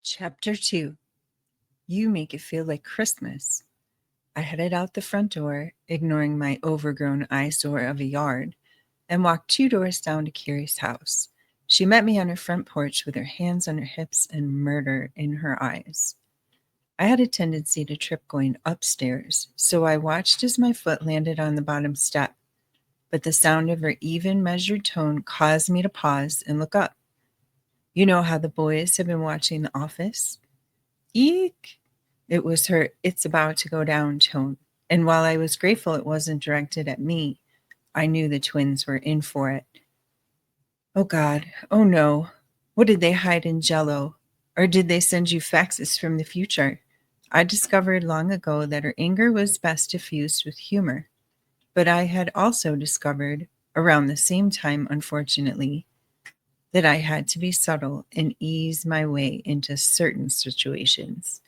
Chapter 2. You make it feel like Christmas. I headed out the front door, ignoring my overgrown eyesore of a yard, and walked 2 doors down to Carrie's house. She met me on her front porch with her hands on her hips and murder in her eyes. I had a tendency to trip going upstairs, so I watched as my foot landed on the bottom step, but the sound of her even measured tone caused me to pause and look up. You know how the boys have been watching The Office? Eek! It was her "it's about to go down" tone, and while I was grateful it wasn't directed at me, I knew the twins were in for it. Oh God, oh no. What did they hide in Jello? Or did they send you faxes from the future? I discovered long ago that her anger was best diffused with humor, but I had also discovered, around the same time unfortunately, that I had to be subtle and ease my way into certain situations.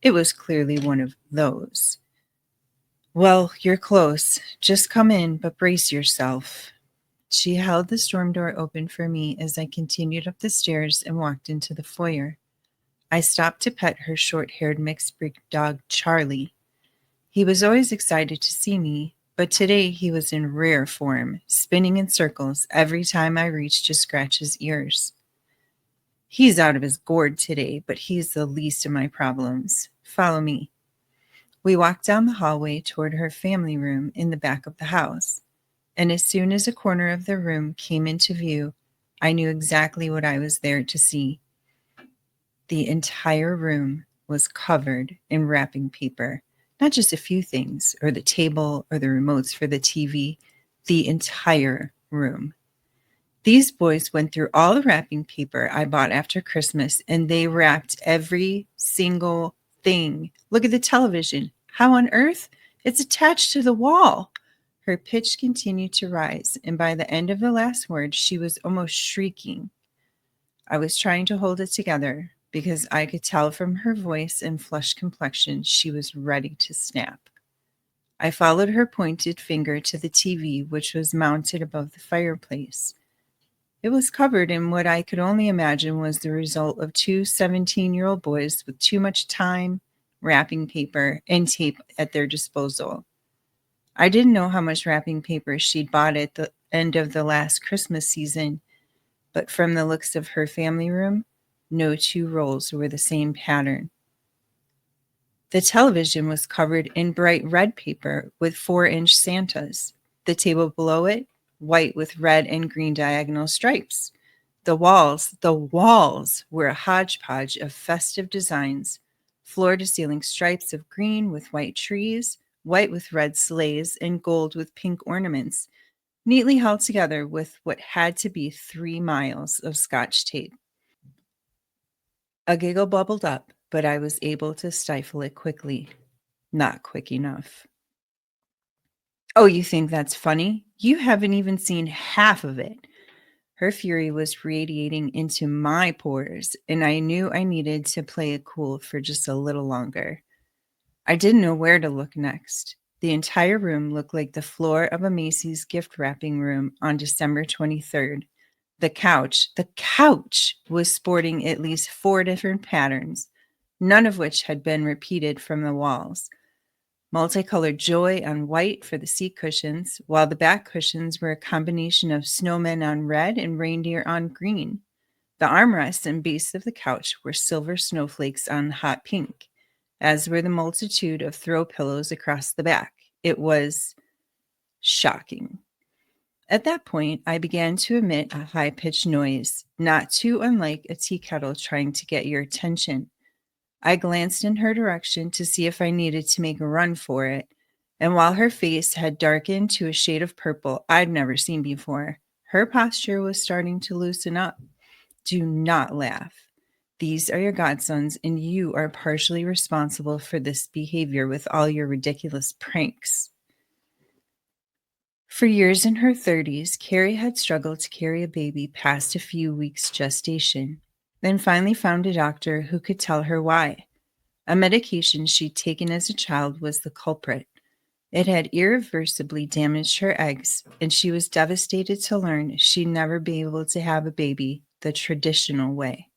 It was clearly one of those. Well, you're close. Just come in, but brace yourself. She held the storm door open for me as I continued up the stairs and walked into the foyer. I stopped to pet her short haired mixed breed dog, Charlie. He was always excited to see me, but today he was in rare form, spinning in circles every time I reached to scratch his ears. He's out of his gourd today, but he's the least of my problems. Follow me. We walked down the hallway toward her family room in the back of the house, and as soon as a corner of the room came into view, I knew exactly what I was there to see. The entire room was covered in wrapping paper, not just a few things, or the table, or the remotes for the TV, the entire room. These boys went through all the wrapping paper I bought after Christmas, and they wrapped every single thing. Look at the television. How on earth? It's attached to the wall. Her pitch continued to rise, and by the end of the last word, she was almost shrieking. I was trying to hold it together because I could tell from her voice and flushed complexion she was ready to snap. I followed her pointed finger to the TV, which was mounted above the fireplace. It was covered in what I could only imagine was the result of two 17-year-old boys with too much time, wrapping paper, and tape at their disposal. I didn't know how much wrapping paper she'd bought at the end of the last Christmas season, but from the looks of her family room, no two rolls were the same pattern. The television was covered in bright red paper with 4-inch Santas. The table below it, white with red and green diagonal stripes. The walls were a hodgepodge of festive designs, floor-to-ceiling stripes of green with white trees, white with red sleighs, and gold with pink ornaments, neatly held together with what had to be 3 miles of Scotch tape. A giggle bubbled up, but I was able to stifle it quickly. Not quick enough. Oh, you think that's funny? You haven't even seen half of it. Her fury was radiating into my pores, and I knew I needed to play it cool for just a little longer. I didn't know where to look next. The entire room looked like the floor of a Macy's gift wrapping room on December 23rd. The couch was sporting at least 4 different patterns, none of which had been repeated from the walls. Multicolored joy on white for the seat cushions, while the back cushions were a combination of snowmen on red and reindeer on green. The armrests and base of the couch were silver snowflakes on hot pink, as were the multitude of throw pillows across the back. It was shocking. At that point, I began to emit a high-pitched noise, not too unlike a tea kettle trying to get your attention. I glanced in her direction to see if I needed to make a run for it, and while her face had darkened to a shade of purple I'd never seen before, her posture was starting to loosen up. Do not laugh. These are your godsons, and you are partially responsible for this behavior with all your ridiculous pranks. For years in her 30s, Carrie had struggled to carry a baby past a few weeks gestation, then finally found a doctor who could tell her why. A medication she'd taken as a child was the culprit. It had irreversibly damaged her eggs, and she was devastated to learn she'd never be able to have a baby the traditional way.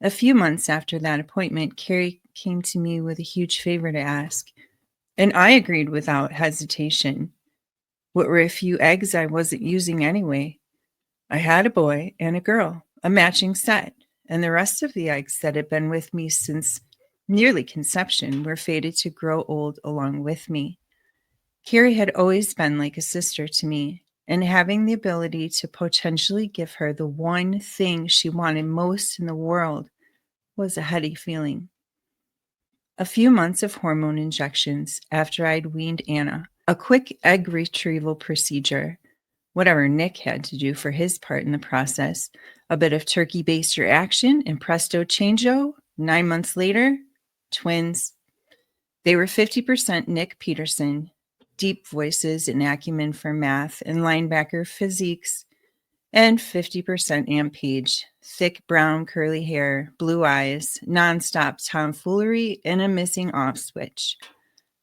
A few months after that appointment, Carrie came to me with a huge favor to ask, and I agreed without hesitation. What were a few eggs I wasn't using anyway? I had a boy and a girl, a matching set, and the rest of the eggs that had been with me since nearly conception were fated to grow old along with me. Carrie had always been like a sister to me, and having the ability to potentially give her the one thing she wanted most in the world was a heady feeling. A few months of hormone injections after I'd weaned Anna, a quick egg retrieval procedure, whatever Nick had to do for his part in the process, a bit of turkey baster action, and presto changeo, 9 months later, twins. They were 50% Nick Peterson, deep voices and acumen for math and linebacker physiques, and 50% Aunt Paige, thick brown curly hair, blue eyes, nonstop tomfoolery, and a missing off switch.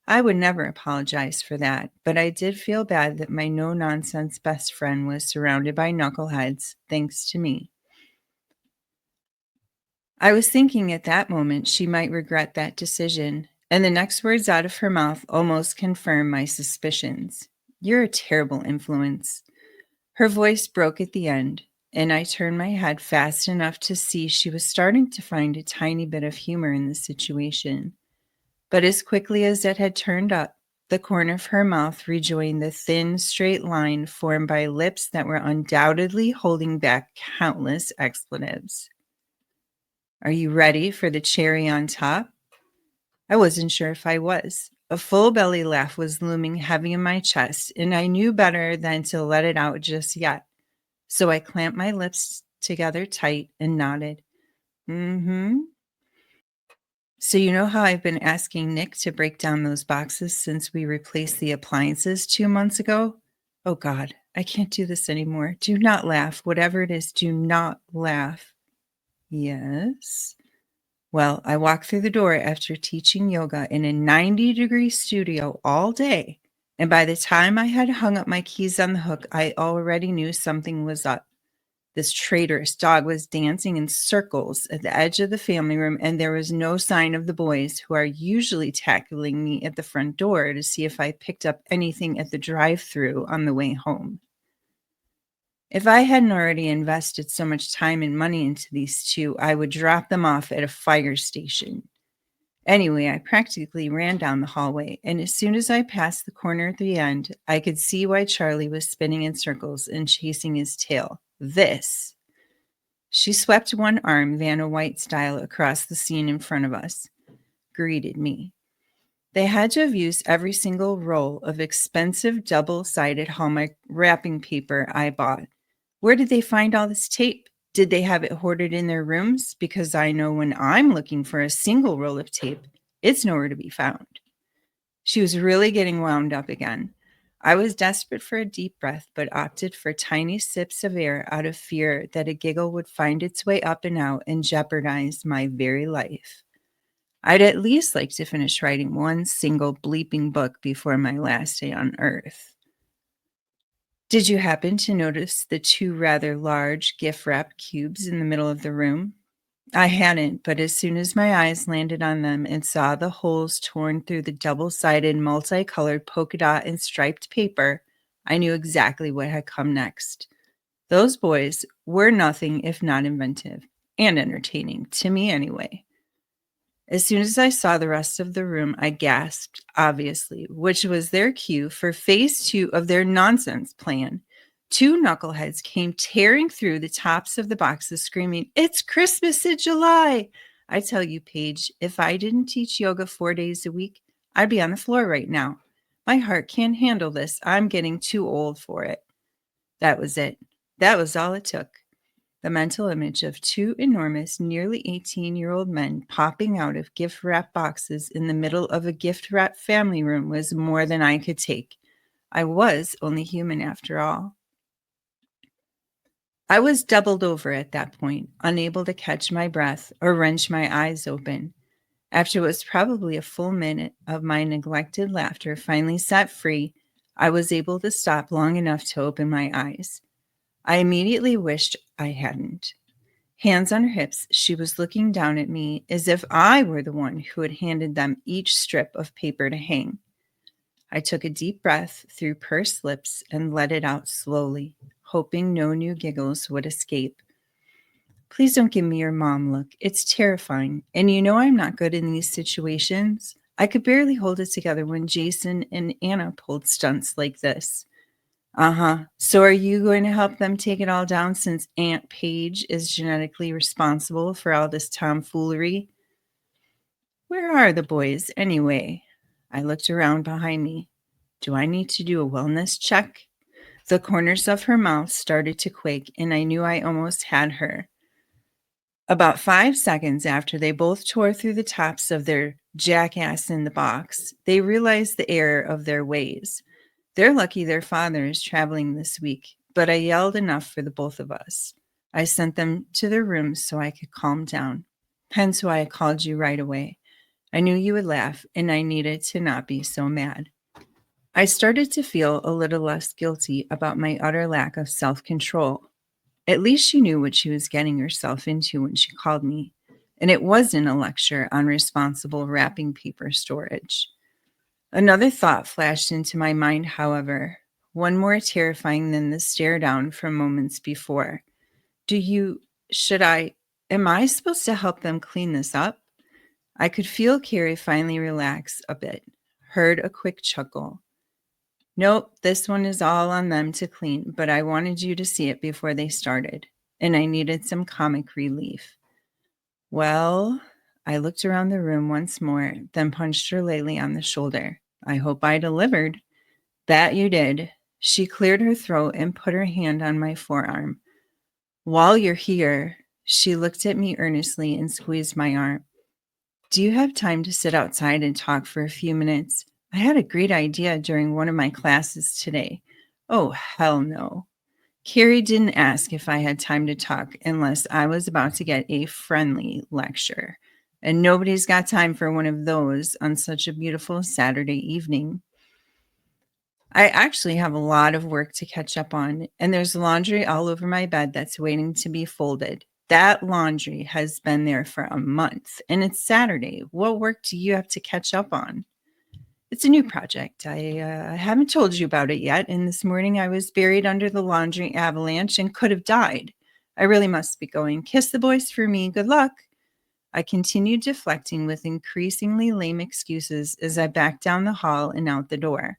I would never apologize for that, but I did feel bad that my no-nonsense best friend was surrounded by knuckleheads, thanks to me. I was thinking at that moment she might regret that decision, and the next words out of her mouth almost confirmed my suspicions. You're a terrible influence. Her voice broke at the end, and I turned my head fast enough to see she was starting to find a tiny bit of humor in the situation. But as quickly as it had turned up, the corner of her mouth rejoined the thin, straight line formed by lips that were undoubtedly holding back countless expletives. Are you ready for the cherry on top? I wasn't sure if I was. A full belly laugh was looming heavy in my chest, and I knew better than to let it out just yet. So I clamped my lips together tight and nodded. Mm-hmm. So you know how I've been asking Nick to break down those boxes since we replaced the appliances 2 months ago? Oh God, I can't do this anymore. Do not laugh. Whatever it is, do not laugh. Yes. Well, I walked through the door after teaching yoga in a 90-degree studio all day, and by the time I had hung up my keys on the hook, I already knew something was up. This traitorous dog was dancing in circles at the edge of the family room, and there was no sign of the boys, who are usually tackling me at the front door to see if I picked up anything at the drive-thru on the way home. If I hadn't already invested so much time and money into these two, I would drop them off at a fire station. Anyway, I practically ran down the hallway, and as soon as I passed the corner at the end, I could see why Charlie was spinning in circles and chasing his tail. This. She swept one arm Vanna White style across the scene in front of us, greeted me. They had to have used every single roll of expensive double-sided Hallmark wrapping paper I bought. Where did they find all this tape? Did they have it hoarded in their rooms? Because I know when I'm looking for a single roll of tape, it's nowhere to be found. She was really getting wound up again. I was desperate for a deep breath, but opted for tiny sips of air out of fear that a giggle would find its way up and out and jeopardize my very life. I'd at least like to finish writing one single bleeping book before my last day on Earth. Did you happen to notice the two rather large gift-wrapped cubes in the middle of the room? I hadn't, but as soon as my eyes landed on them and saw the holes torn through the double-sided, multicolored polka dot and striped paper, I knew exactly what had come next. Those boys were nothing if not inventive and entertaining, to me anyway. As soon as I saw the rest of the room, I gasped, obviously, which was their cue for phase 2 of their nonsense plan. Two knuckleheads came tearing through the tops of the boxes, screaming, "It's Christmas in July!" I tell you, Paige, if I didn't teach yoga 4 days a week, I'd be on the floor right now. My heart can't handle this. I'm getting too old for it. That was it. That was all it took. The mental image of two enormous, nearly 18-year-old men popping out of gift-wrap boxes in the middle of a gift-wrap family room was more than I could take. I was only human after all. I was doubled over at that point, unable to catch my breath or wrench my eyes open. After what was probably a full minute of my neglected laughter finally set free, I was able to stop long enough to open my eyes. I immediately wished I hadn't. Hands on her hips, she was looking down at me as if I were the one who had handed them each strip of paper to hang. I took a deep breath through pursed lips and let it out slowly, hoping no new giggles would escape. Please don't give me your mom look. It's terrifying. And you know I'm not good in these situations. I could barely hold it together when Jason and Anna pulled stunts like this. So are you going to help them take it all down since Aunt Paige is genetically responsible for all this tomfoolery? Where are the boys anyway? I looked around behind me. Do I need to do a wellness check? The corners of her mouth started to quake, and I knew I almost had her. About 5 seconds after they both tore through the tops of their jackass in the box, they realized the error of their ways. They're lucky their father is traveling this week, but I yelled enough for the both of us. I sent them to their rooms so I could calm down. Hence why I called you right away. I knew you would laugh, and I needed to not be so mad. I started to feel a little less guilty about my utter lack of self-control. At least she knew what she was getting herself into when she called me, and it wasn't a lecture on responsible wrapping paper storage. Another thought flashed into my mind, however, one more terrifying than the stare down from moments before. Am I supposed to help them clean this up? I could feel Carrie finally relax a bit, heard a quick chuckle. Nope, this one is all on them to clean, but I wanted you to see it before they started, and I needed some comic relief. Well, I looked around the room once more, then punched her lightly on the shoulder. I hope I delivered. That you did. She cleared her throat and put her hand on my forearm. While you're here, she looked at me earnestly and squeezed my arm. Do you have time to sit outside and talk for a few minutes? I had a great idea during one of my classes today. Oh, hell no. Carrie didn't ask if I had time to talk unless I was about to get a friendly lecture. And nobody's got time for one of those on such a beautiful Saturday evening. I actually have a lot of work to catch up on, and there's laundry all over my bed that's waiting to be folded. That laundry has been there for a month, and it's Saturday. What work do you have to catch up on? It's a new project. I haven't told you about it yet, and this morning I was buried under the laundry avalanche and could have died. I really must be going. Kiss the boys for me. Good luck. I continued deflecting with increasingly lame excuses as I backed down the hall and out the door.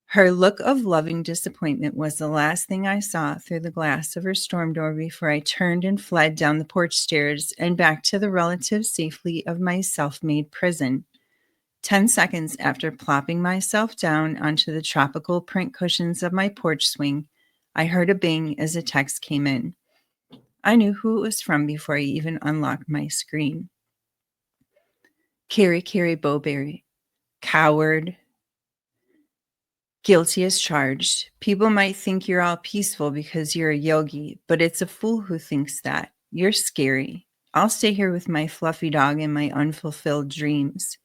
Her look of loving disappointment was the last thing I saw through the glass of her storm door before I turned and fled down the porch stairs and back to the relative safety of my self-made prison. 10 seconds after plopping myself down onto the tropical print cushions of my porch swing, I heard a bing as a text came in. I knew who it was from before I even unlocked my screen. Carrie Bowberry. Coward. Guilty as charged. People might think you're all peaceful because you're a yogi, but it's a fool who thinks that. You're scary. I'll stay here with my fluffy dog and my unfulfilled dreams.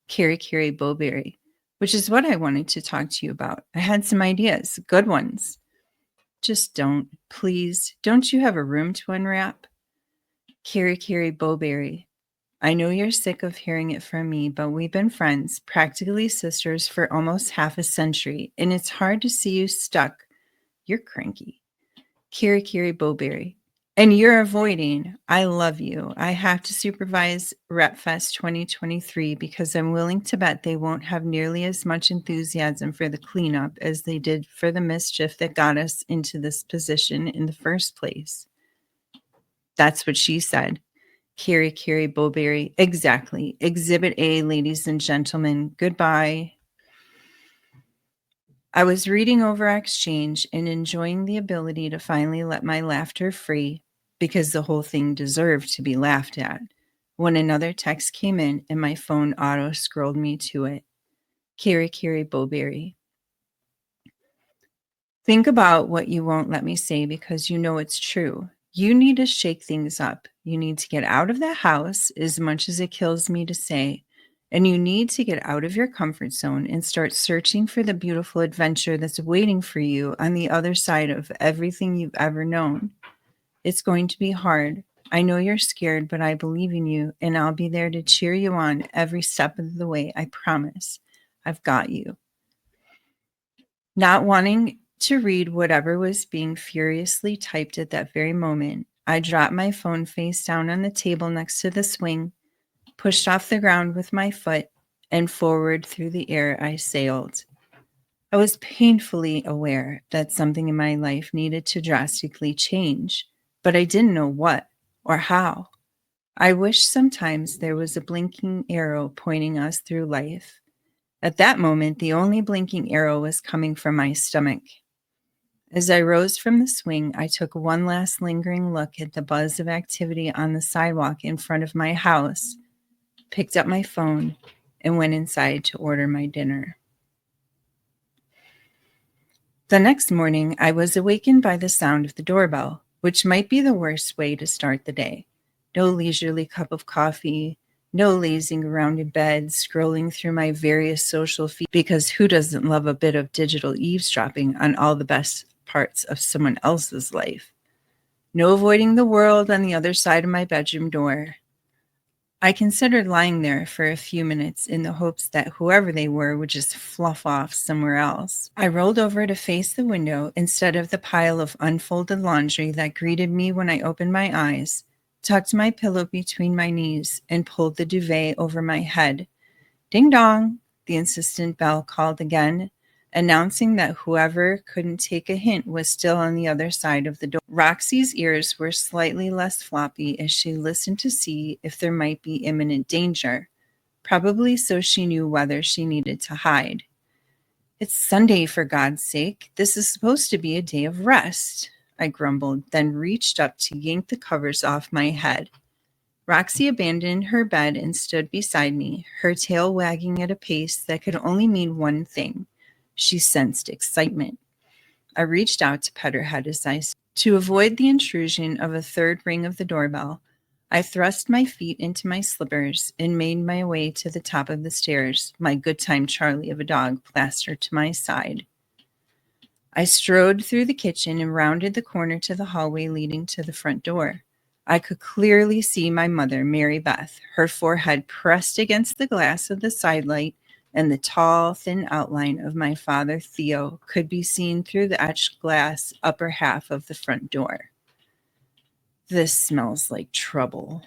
Carrie Bowberry, which is what I wanted to talk to you about. I had some ideas, good ones. Just don't, please. Don't you have a room to unwrap? Carrie Bowberry. I know you're sick of hearing it from me, but we've been friends, practically sisters for almost half a century, and it's hard to see you stuck. You're cranky. Carrie Bowberry. And you're avoiding. I love you. I have to supervise RepFest 2023 because I'm willing to bet they won't have nearly as much enthusiasm for the cleanup as they did for the mischief that got us into this position in the first place. That's what she said. Carrie Bowberry. Exactly. Exhibit A, ladies and gentlemen. Goodbye. I was reading over our exchange and enjoying the ability to finally let my laughter free because the whole thing deserved to be laughed at when another text came in and my phone auto-scrolled me to it. Carrie Bowberry. Think about what you won't let me say because you know it's true. You need to shake things up. You need to get out of that house as much as it kills me to say. And you need to get out of your comfort zone and start searching for the beautiful adventure that's waiting for you on the other side of everything you've ever known. It's going to be hard, I know you're scared, but I believe in you, and I'll be there to cheer you on every step of the way. I promise. I've got you. Not wanting to read whatever was being furiously typed at that very moment, I dropped my phone face down on the table next to the swing, pushed off the ground with my foot, and forward through the air I sailed. I was painfully aware that something in my life needed to drastically change, but I didn't know what or how. I wish sometimes there was a blinking arrow pointing us through life. At that moment, the only blinking arrow was coming from my stomach. As I rose from the swing, I took one last lingering look at the buzz of activity on the sidewalk in front of my house, picked up my phone, and went inside to order my dinner. The next morning, I was awakened by the sound of the doorbell, which might be the worst way to start the day. No leisurely cup of coffee, no lazing around in bed, scrolling through my various social feeds, because who doesn't love a bit of digital eavesdropping on all the best parts of someone else's life? No avoiding the world on the other side of my bedroom door. I considered lying there for a few minutes in the hopes that whoever they were would just fluff off somewhere else. I rolled over to face the window instead of the pile of unfolded laundry that greeted me when I opened my eyes, tucked my pillow between my knees, and pulled the duvet over my head. Ding dong, the insistent bell called again, announcing that whoever couldn't take a hint was still on the other side of the door. Roxy's ears were slightly less floppy as she listened to see if there might be imminent danger, probably so she knew whether she needed to hide. It's Sunday, for God's sake. This is supposed to be a day of rest, I grumbled, then reached up to yank the covers off my head. Roxy abandoned her bed and stood beside me, her tail wagging at a pace that could only mean one thing. She sensed excitement. I reached out to pet her head as I stood. To avoid the intrusion of a third ring of the doorbell, I thrust my feet into my slippers and made my way to the top of the stairs, my good time Charlie of a dog plastered to my side. I strode through the kitchen and rounded the corner to the hallway leading to the front door. I could clearly see my mother, Mary Beth, her forehead pressed against the glass of the sidelight, and the tall, thin outline of my father, Theo, could be seen through the etched glass upper half of the front door. This smells like trouble,